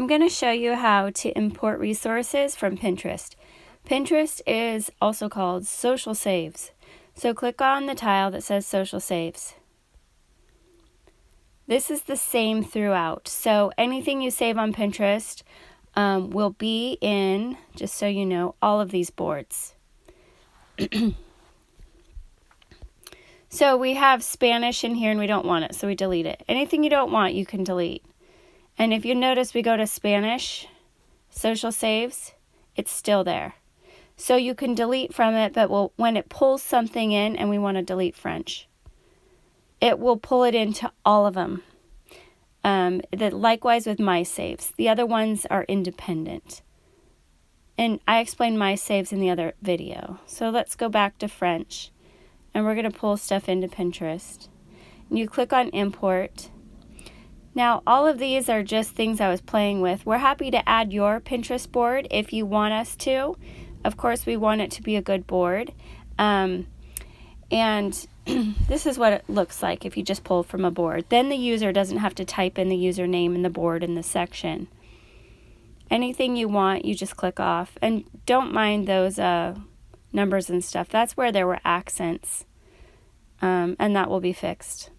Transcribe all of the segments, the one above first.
I'm going to show you how to import resources from Pinterest. Pinterest is also called Social Saves. So click on the tile that says Social Saves. This is the same throughout. So anything you save on Pinterest will be in, just so you know, all of these boards. So we have Spanish in here and we don't want it, so we delete it. Anything you don't want, you can delete. And if you notice, we go to Spanish, Social Saves, it's still there. So you can delete from it, but when it pulls something in and we want to delete French, it will pull it into all of them. Likewise with My Saves. The other ones are independent. And I explained My Saves in the other video. So let's go back to French. And we're going to pull stuff into Pinterest. And you click on Import. Now, all of these are just things I was playing with. We're happy to add your Pinterest board if you want us to. Of course, we want it to be a good board. And this is what it looks like if you just pull from a board. Then the user doesn't have to type in the username in the board in the section. Anything you want, you just click off. And don't mind those numbers and stuff. That's where there were accents. And that will be fixed.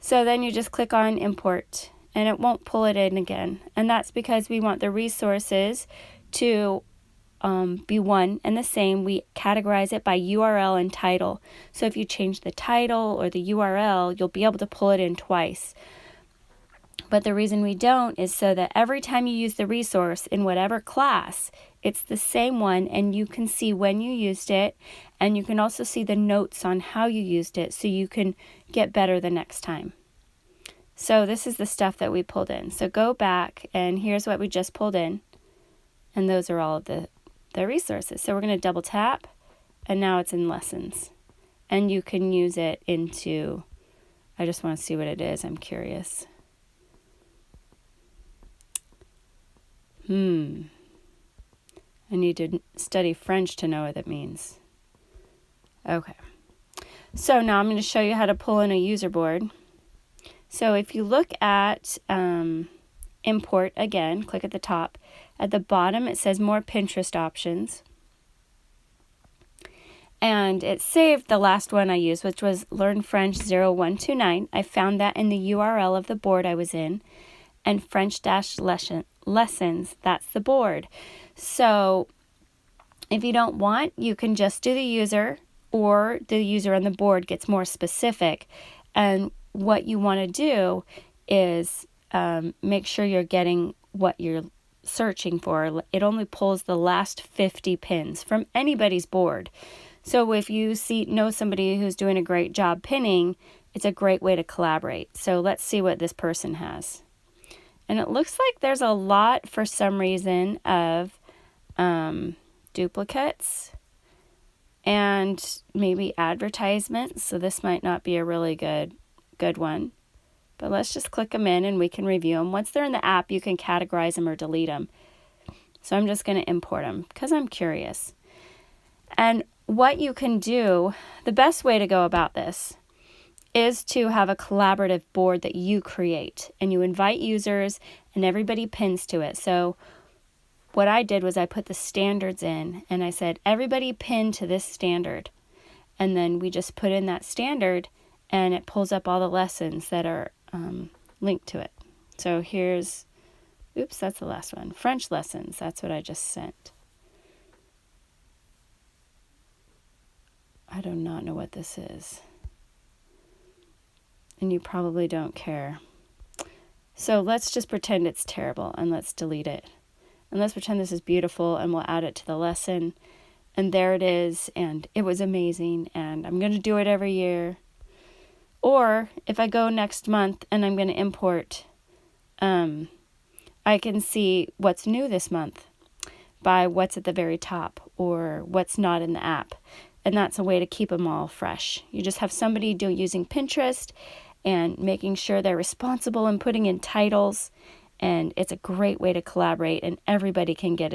So then you just click on Import, and it won't pull it in again. And that's because we want the resources to be one and the same. We categorize it by URL and title. So if you change the title or the URL, you'll be able to pull it in twice. But the reason we don't is so that every time you use the resource in whatever class, it's the same one, and you can see when you used it, and you can also see the notes on how you used it so you can get better the next time. So this is the stuff that we pulled in. So go back, and here's what we just pulled in, and those are all of the resources. So we're going to double tap, and now it's in Lessons. And you can use it into, I just want to see what it is, I'm curious. I need to study French to know what that means. Okay. So now I'm going to show you how to pull in a user board. So if you look at Import again, click at the top. At the bottom it says More Pinterest Options. And it saved the last one I used, which was Learn French 0129. I found that in the URL of the board I was in. And French-Lessons, that's the board. So if you don't want, you can just do the user, or the user on the board gets more specific. And what you want to do is make sure you're getting what you're searching for. It only pulls the last 50 pins from anybody's board. So if you know somebody who's doing a great job pinning, it's a great way to collaborate. So let's see what this person has. And it looks like there's a lot, for some reason, of duplicates and maybe advertisements. So this might not be a really good one. But let's just click them in and we can review them. Once they're in the app, you can categorize them or delete them. So I'm just going to import them because I'm curious. And what you can do, the best way to go about this is to have a collaborative board that you create, and you invite users and everybody pins to it. So what I did was I put the standards in, and I said everybody pin to this standard, and then we just put in that standard and it pulls up all the lessons that are linked to it. So here's, oops, that's the last one, French lessons. That's what I just sent. I do not know what this is. And you probably don't care. So let's just pretend it's terrible and let's delete it. And let's pretend this is beautiful and we'll add it to the lesson. And there it is, and it was amazing, and I'm going to do it every year. Or if I go next month and I'm going to import, I can see what's new this month by what's at the very top or what's not in the app. And that's a way to keep them all fresh. You just have somebody using Pinterest and making sure they're responsible and putting in titles, and it's a great way to collaborate, and everybody can get it.